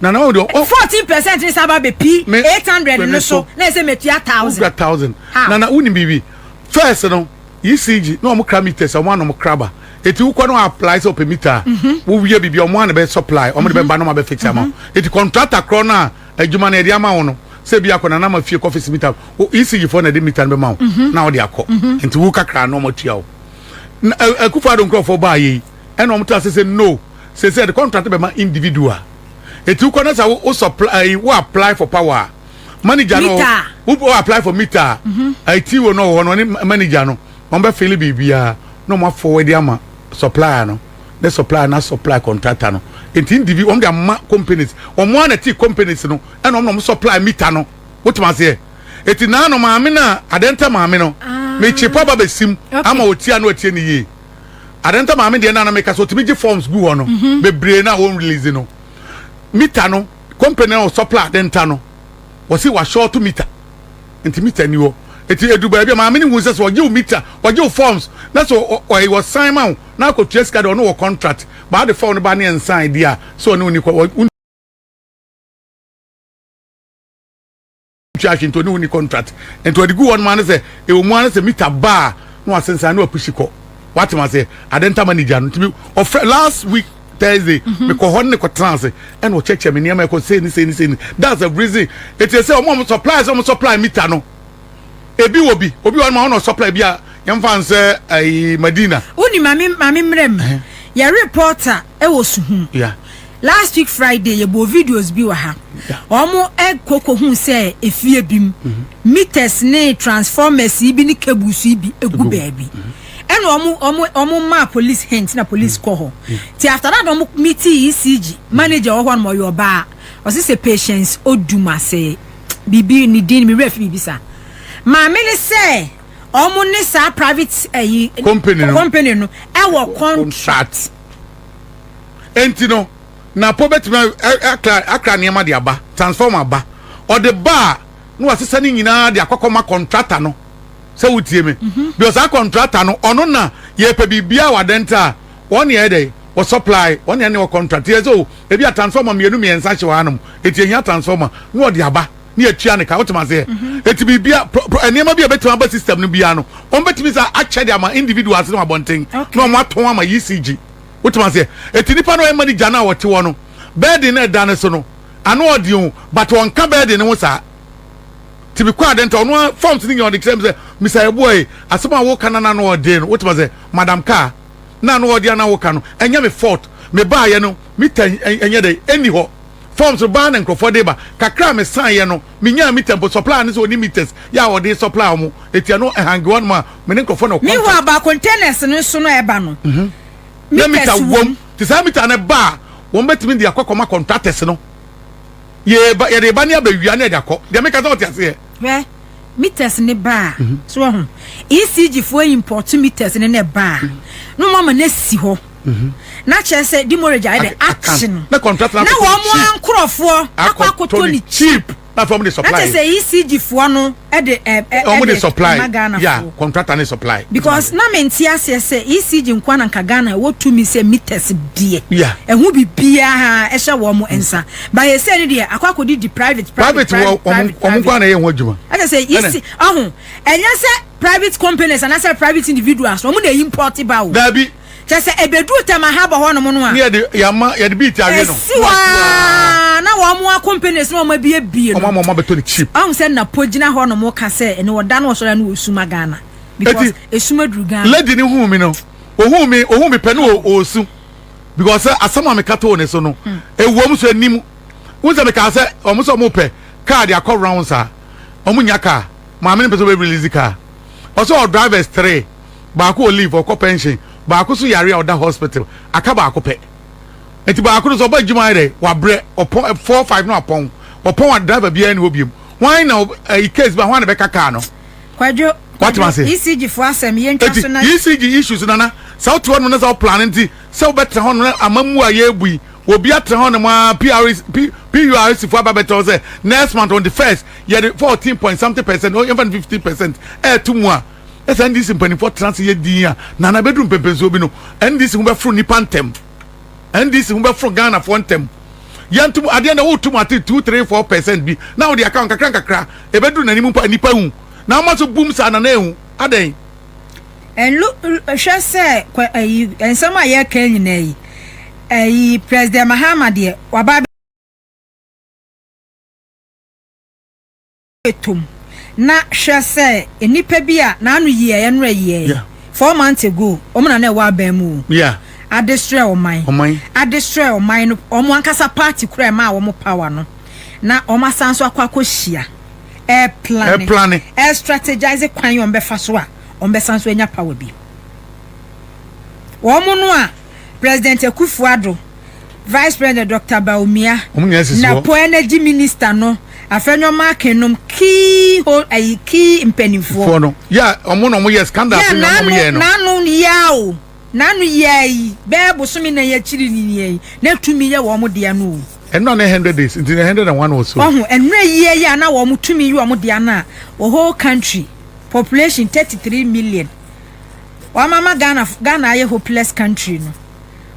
na no do 14% ni saba be P 800 no so na say metua 1000 na uni bibi first no ECG no mo krameters o mo no mo kraba eti ukọ no apply so permitter wo wie bibia o mo na be supply o mo de be ba no ma be fix am eti contractor kro na adwuma na e di ama wo no say bi akona na ma fie coffee meter ECG for na de meter be ma wo na wo de akọ enti wo kakra no mo tua wo Akufo Addo nkrofo ba yi and no mta say no say the contract be ma individual eti ko na say wo supply wo apply for power manager no wo apply for meter IT wo no wo no manager no on be feel bibia no mo forward ama supplier no the supplier na supply contractor no enti individual on the companies on one na companies no and no supply meter no what ma say eti na no maame na adenta maame no me chipa ba besim ama otia no otie ni ye adenta maame de na na make so timi gi forms gu ho no bebre na won release no meter no company no supply adenta no wasi wa short meter enti meter ni wo eti eduba bia maame ni hu se so gi meter gi forms na so he was sign ma na ko trace card no contract ba the phone ba na sign dia so no ni ko into no contract and to the good one man say e wo man say meter bar no asensa no push ko what man say adenta manager no to be of last week Thursday me ko hon ne ko trance and wo check me niam ko say ni that's the reason it is say o supply meter no ebi obi one man no supply bia yam fan say ai Medina uni mami mrem ya reporter e wo suhu yeah last week Friday ye bo videos bi wa ha omo koko hu say efie bim meters ne transformers bi ni cables bi egu baabi eno omo ma police hint na police call ho ti after that omo meeting ECG manager wo hon mo yo ba o say patience oduma say bibi ni din mi ref bibi sa ma me ne say omo ne sa private company no e wo contract entino na pobet me akra niam de aba transformer aba or the bar no asesa ni nyina de akokoma contractor no se wutie me because a contractor no ono na ye pa bibia wadenta one ye dey o supply one ye ne o contract ye so e bia transformer mienu mi ensa hye wanom etienya transformer no de aba ni atua ne ka wotema se eti bibia niam bia betima aba system no bia no on betimi sa ache de ama individuals no abonten no mo aton ama ECG what man say eti nipa no e manager na wote wo no bed na da ne so no ano odion but won ka bed ne wo sa ti bi kwa denta ono forms ni on the claim say Mr. Boy asema wo kana na no odi no what man say madam ka na no odi na wo ka no enya me fault me ba ye no mita enya dey any ho forms ba na nkrofo dey ba kakra me san ye no me nya me tempo supply ne so ni meters ya wo dey supply mo eti no hang one ma me nkrofo no me ho aba containers no so no e ba no na meter wom ti sa meter na ba won betimi de akokoma contractors no ye de ba ni abawia na de akọ de make say what you say meters ne ba so ho ECG for import meters ne ba no mama na si ho na che say di moreja ide action na contractor na wo mo ankrofo akwakoto ni cheap na from the supply na che say ECG for no e de supply yeah contractor ne supply because na mentia say ECG nkwa na Ghana wo to me say meters die ehu bibia ha e hye wo mo ensa ba ye say ne de akwakodi di private wo omkwa na ye ho adwuma I say ECG enya say private companies and say private individuals wo mo na import ba wo dabi Just ebedu tema haba ho no mo no a. Ne de yama ye de beat awe no. Na wo mo companies no ma bie bie no. Mo beto the cheap. Am say na pogina ho no mo ka say ene woda no so na osuma Ghana. Because esuma dru Ghana. Lady ni hu mi no. Ohun mi pe no osu. Because asama me kato ne so no. Ewom so anim. Won say me ka say omo so mo pe car dia call round sa. Omo nya car. Ma me ne pe so be release car. Also drivers 3. Ba ko leave or ko pension. Ba ko so yare oda hospital aka ba ko pe enti ba ko so ba djuma ire wa bre opon 45 no opon wa driver bia ni obiem why na case ba ho na be kaka no kwajo what man say ECG for asem ye ntwa so na ECG issues na so to no na so plan nti so betre ho no amamu aye bui obi atre ho no ma PURS for better say next month on the first ye 14.something% or even 50% tumu a esa ndisi mpani for trans ye din na na bedroom pempenso bi no ndisi hu be fro nipa ntem ndisi hu be fro Ghana for ntem yantum ade na wo tum ati 2-3-4% bi na wo de account kakra e bedroom na nipa hu na ma so boom sa na hu aden en look hwe say ensama ye kan nyina yi president Mahamadu Bawumia etum na hwe se enipa bi a na anu ye ye no ye 4 months ago omuna na wa ban mu adestre oman adestre oman no omo ankasa party kura ma wo mo power no na omo asanso akwakohia plan strategize kwan yo mbefa so a ombe sanso enya power bi wo mo no a President Akufo Addo Vice President Dr. Bawumia NAPO Energy Minister no Afenyo Markin key impenifo no omo no mo yes scandal no ye no nanu ye bebo so me na ye chiri ni ye na tumi ye wo mo dia no and no 100 days into 101 or so enre ye ya na wo mo tumi wo mo dia na the whole country population 33 million wa mama Ghana ye hopeless country no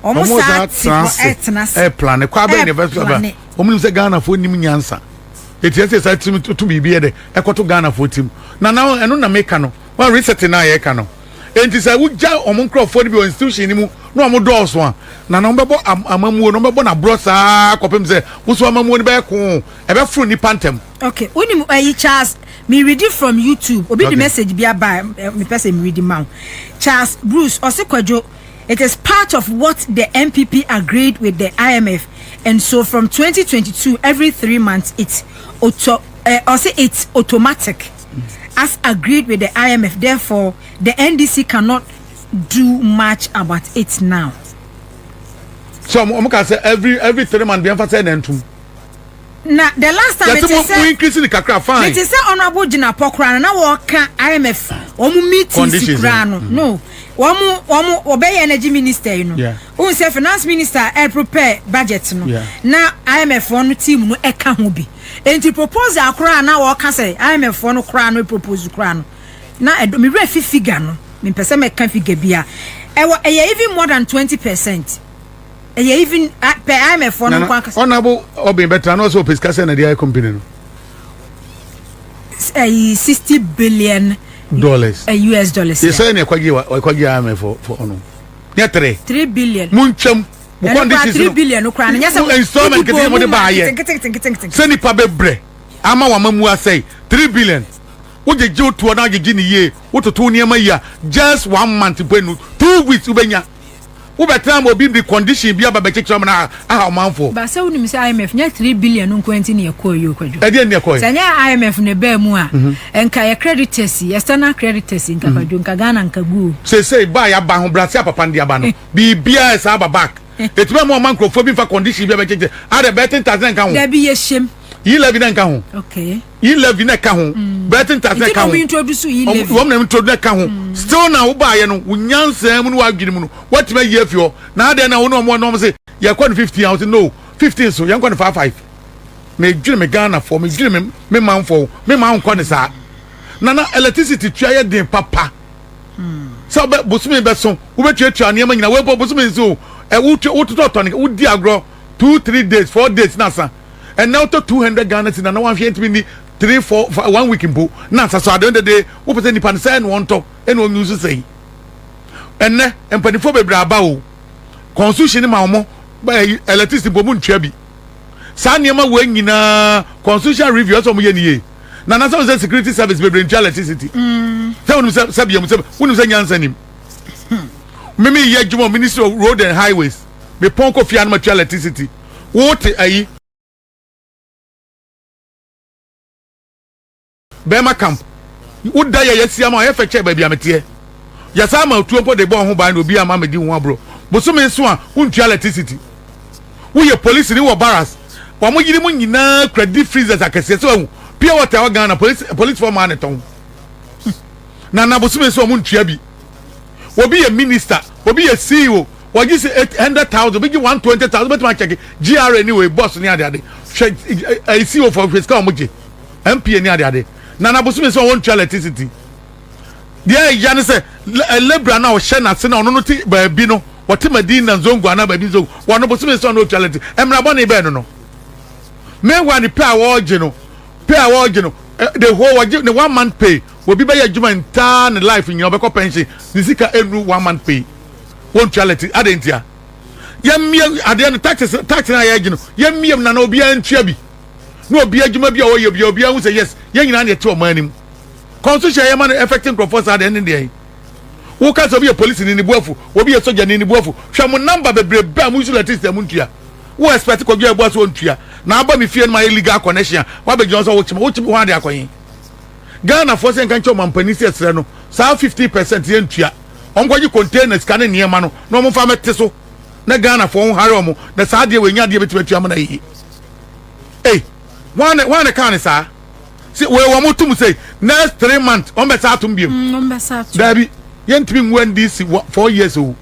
almost that plan kwa be university ba omu se Ghana fo nim nyansa etiese sa to bibie de ekoto Ghana fo tim na eno na make no one reset na ye ka no enti say wuja omo nkrofo ni bi institution ni mu no omo dooso a na mbebo amamuo no mbebo na brosa kopem se wuso amamuo ni be ko e be fru ni pantem. Okay, unim Charles me read it from YouTube obi the message bi aba me person me read it Charles Bruce Osekwajo. It is part of what the MPP agreed with the IMF, and so from 2022, every 3 months, it's automatic, as agreed with the IMF. Therefore, the NDC cannot do much about it now. So, I can say every 3 months, we emphasize them. Now, the last time we increase the kakra fine. It is honorable Jina Pokrana. Now, what can IMF? Meetings no. Wamu obey energy minister you know. Who say finance minister prepare budget no. Now IMF one team no eka ho bi. Enti propose akra na wo ka say IMF one kra no propose kra no. Na me refi figure no. Me pese me kan figure bia. Even more than 20%. Even per IMF one kwa ka. Honorable obi better no so pesca na dia company no. 60 billion dollars US dollars. You say ne kwagi ame for ono. Ne 3 billion. Muncham mo conditions 3 billion no kra na nya say installment kete mo de ba ye. Se ni pa bebre. Ama wa mamu asai 3 billion. Wo je otu na je ni ye. Wo toto niam ya just 1 month benu 2 weeks ubenya. Wo betra mo bi the condition bi aba be cheche na aha manfo. Ba se woni mi say IMF nya 3 billion nko enti ne ekoyo kwadwo. E de ne ekoyo. Se nya IMF ne ba mu a enka ye creditors external creditors nka kwadwo nka Ghana nka gu. Say ba ya ba ho brase papa ndi aba no. Bi bia esa aba back. Etuba mo man crofo bi fa condition bi aba cheche. Ade betin tazen nka ho. Da bi ye shem. Yi levi na nka ho. Okay. Yi levi na ka ho. Betin tazen ka ho. Wo introduce yi levi. Wo na introduce ka ho. Still na wo ba ye no, wo nyansa mu no wa dwiri mu no. What me ye fio. Na ade na wo no mo say ye kwa 15 out no 15 so ye kwa 55. Me dwiri me Ghana for me dwiri me man for me man kwa ne sa. Na electricity tua ye den papa. So be bosumi be so wo be tua ne ma nyina we bosumi so wo to tonic wo di agro 2-3 days 4 days na sa. And now to 200 Ghana in na one fit me 3-4 1 week in bo na so at the end of the day wo person ni pan say no on top and wo use say enne empanifo bebre aba o constitution ma omo electricity bo mu ntwa bi sa niam we nyina constitution review so mo ye niye na so say security service bebre ntwa electricity say wonu say bia mu say wonu say nyansa nim meme ye djumo ministry of road and highways me ponko fia na ntwa electricity wo te ayi Bema camp. Would die yes, I'm a check baby. I'm a tear. Yes, I'm a 2 de bon who buy no be a mamma do one bro. But some men swan won't electricity. We are police in our barracks. One more you know credit freezers. I can say so. Pure water Ghana police for man at home. Nana Bosume so won't be. Will be a minister, will be a CEO. What you say 800,000, big 120,000, but my check GR anyway, boss near the other. I see for his comedy. MP near the other. Nana Bosume so won't electricity. There Jan say a lebra now shena sena ono ti ba bi no wote madina zongo ana ba bi zo wono Bosume so no electricity. Emra bone be no. Me wan the pay award no. The whole the 1 month pay will be by your juma entire life in your backup pension. This is every 1 month pay. Won't electricity adentia. Yam at the end taxes na ya gino. Yam na no bi an chiabi. no obi adwuma bi a oye obi a hu say yes yen nyina na ete o manim constitution ye man affecting proposal at the end there who ka so be police ni buafu obi e soldier ni buafu hwe mo number bebre ba mu usually test am ntua wo expect ko gye abo so ntua na aba mi fie no my illegal connection wa be Johnson wo chim ho ade akoyin Ghana for say kan cho mampani se sere no sa 50% ye ntua onkoji containers kan ne ma no no mo fa mete so na Ghana for ho hare omo na sa de we nya de betua na yi eh one kan sa see we wo mo tum say next 3 months on be sa tum biem on be sa tum dabi yentimi when this 4 years old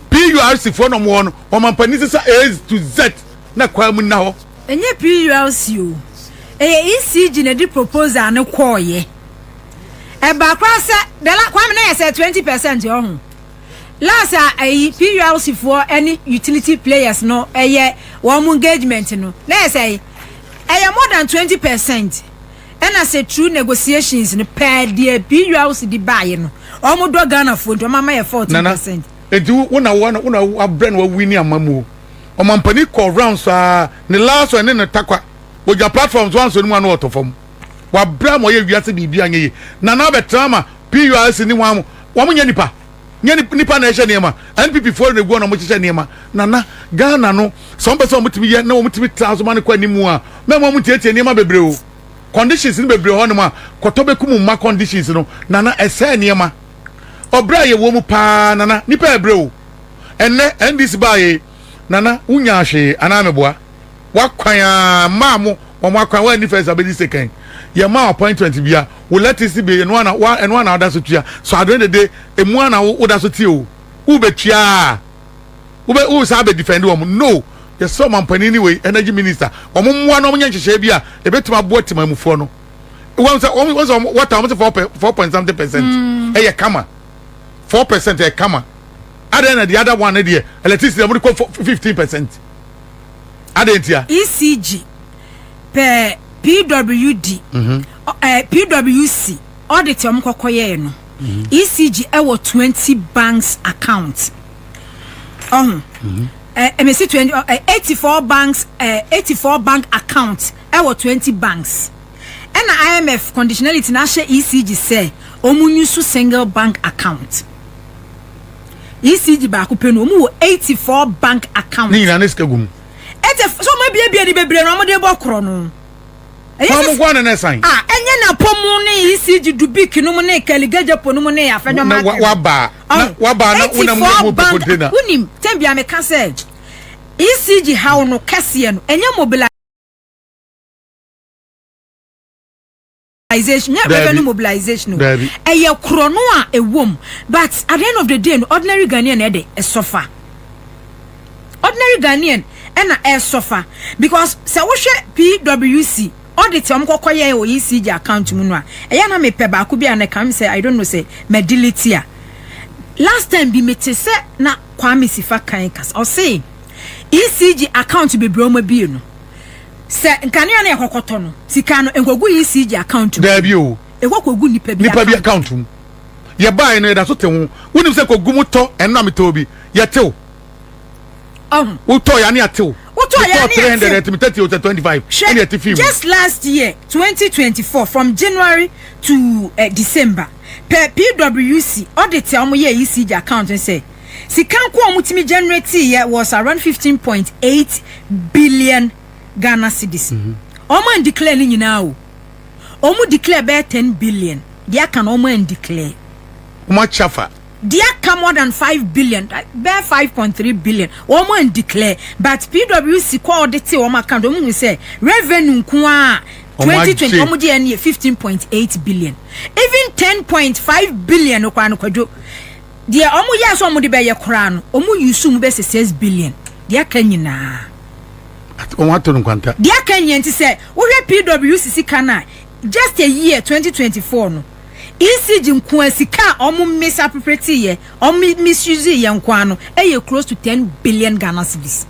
PURC for no mo no o mampani se A to Z na kwa mu na ho enye PURC o ECG na di proposal ne koye e ba kwa se de la kwa me na say 20% yo ho last PURC for any utility players no one engagement no na say more than 20% and as a true negotiations no per the PURC di buy no omo do Ghana for to mama 40%. Enti una abrand wa wini amamu o mampani call round sa ne last one ne takwa oja platforms one so ni anu otofom wa bra mo ye wiase bibia nye na na betrama PURC ni wa mo nya nipa nipa na ehye niema NPP for ne go na mo chije niema na Ghana no some person mutimi ye na mo mutimi transform kwa nimu a me mo mutietie niema bebre o conditions ni bebre ho no ma kotobekum ma conditions no na ese niema obra ye wo mu pa na nipa ebre o enne ndis bae na unya hwe anameboa wakwan maamo o makwan wa ni first abedi second ye ma appointment bia we let it be no na wa eno na oda so tua so at the end of the day emu na wo oda so tie o u betua u sa be defend wo no the some company anyway energy minister omumwa no munya nhyehyɛ bia ebetuma bo tema mufo no won say what am 4.something% eh kama 4% eh kama and the other one there electricity am go 15%. Adentia ECG per PWD PWC audit am kokoye no ECG e wo 20 banks account MSC 20 84 banks 84 bank accounts e wo 20 banks and IMF conditionality na share ECG say omunyusu single bank account ECG ba ko pe no omu wo 84 bank account ni na neskagum so ma bia ni bebre no mo de bokro no mo gwana na sign enye na pomu ni ECG dubik no mo na Kennedy Agyapong no mo na Afenyo Markin waba na una mo container unim tembia me ka say ECG how no kase no enye mobilization revenue mobilization no eye kro no a ewom but at the end of the day no ordinary Ghanaian e dey suffer ordinary Ghanaian and a suffer because se wo hwe PWC audit am kokoye o ECG account mu no a eya na me pe ba ko bia na kam say I don't know say me delete ya last time bi me te se na Kwame Sifa kan kas o say ECG account be bro ma bi no se nkane na ekokoto no sika no engogu ECG account da bi o ekokogu nipa bi account mu ye buy no da so te ho wonim se kogu mu to enna me to bi ye tew uto ya ni atew uto ya ni 330 to 25 and at film just last year 2024 from January to December per PWC audit am ye ECG account and say sikan ko omutimi generate year was around 15.8 billion Ghana cedis omo declare ni nyina o omo declare be 10 billion dia kan omo declare omo chafa dia come more than 5 billion bear 5.3 billion woman declare but PWC call audit woman account woman say revenue nko 2020 woman dey 15.8 billion even 10.5 billion okwa no kwadwo dia omo yes omo dey be ye kora no omo use mu be 6 billion dia kan nyina o wato no kwanta dia kan nyenti say wo hwe PWC sika na just a year 2024 no ECG nko sika omo misappropriate ye omo misuse ye nko ano close to 10 billion Ghana cedis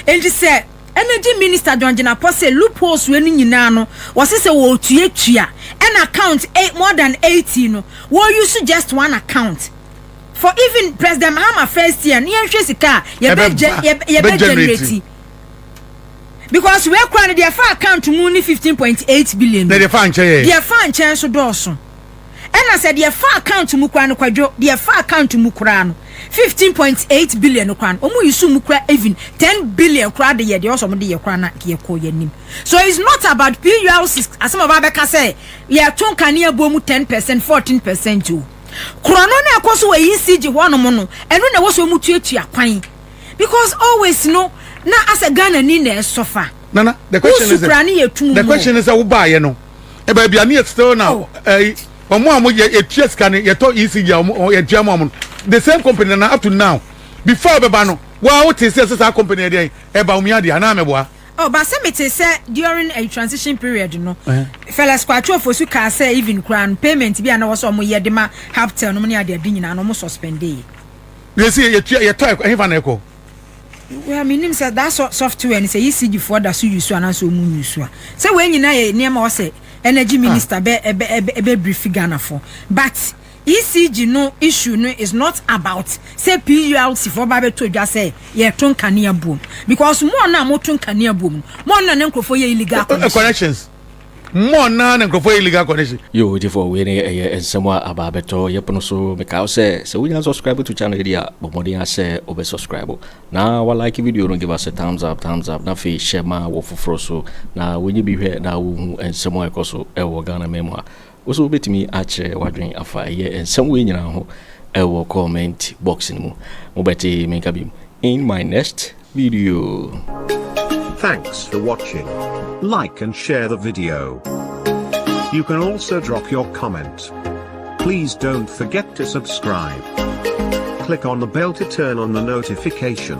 and say energy minister Donjina Pose loopholes we nyina no was say wo tuatua an account more than 80 no wo use just one account for even President Mahama first year ni enhwe sika ye be generate because we are their far account to money 15.8 billion. Their fan chair. Their fan chance to Dawson. And I said their far account to Mukrano Kwajo, their far account to Mukrano 15.8 billion kwan. Omu yusu mukra even 10 billion kra de ye also de ye kwana ye ko ye nim. So it's not about PUL6 as some of Abeka say, yeah ton kania bomu 10%, 14% too. Krono na akoso we ECG one mono, and when was mu tuatua kwan. Because always no na as a Ghana ni na suffer. Nana, the question is how buy you know. E ba bia na still now. Omo amo ye chest kan ye to ECG or ye jam the same company na up to now. Before beba no, wa what is say company dey e Bawumia dey na meboa. Oh, but some it say during a transition period, you know. Fellas Kwaku for ka say even grand payment bi na was omo ye de ma half term no money ade din na no mo suspend dey. You see ye talk ehfa na eko. Well, I mean, say that software and say ECG for that so use and so mu use. Say when you na near ma say energy minister be brief Ghana for. But ECG no issue no is not about say PULC for babe to just say ye ton kania boom because more na mo ton kania boom more na nkrofo ye illegal connections more na nkrofo illegal connection yo for we ne somewhere ababeto ye pono so make out say so we subscribe to channel here but more than say obe subscribe now wa like video no give us a thumbs up na fe share ma wo foforo so na when you be here na wo somewhere koso e wo Ghana memo also betimi atchere wadwen afa ye ensem we nyina ho e wo comment box ni mu mo beti menka bim in my next video. Thanks for watching. Like and share the video. You can also drop your comment. Please don't forget to subscribe. Click on the bell to turn on the notification.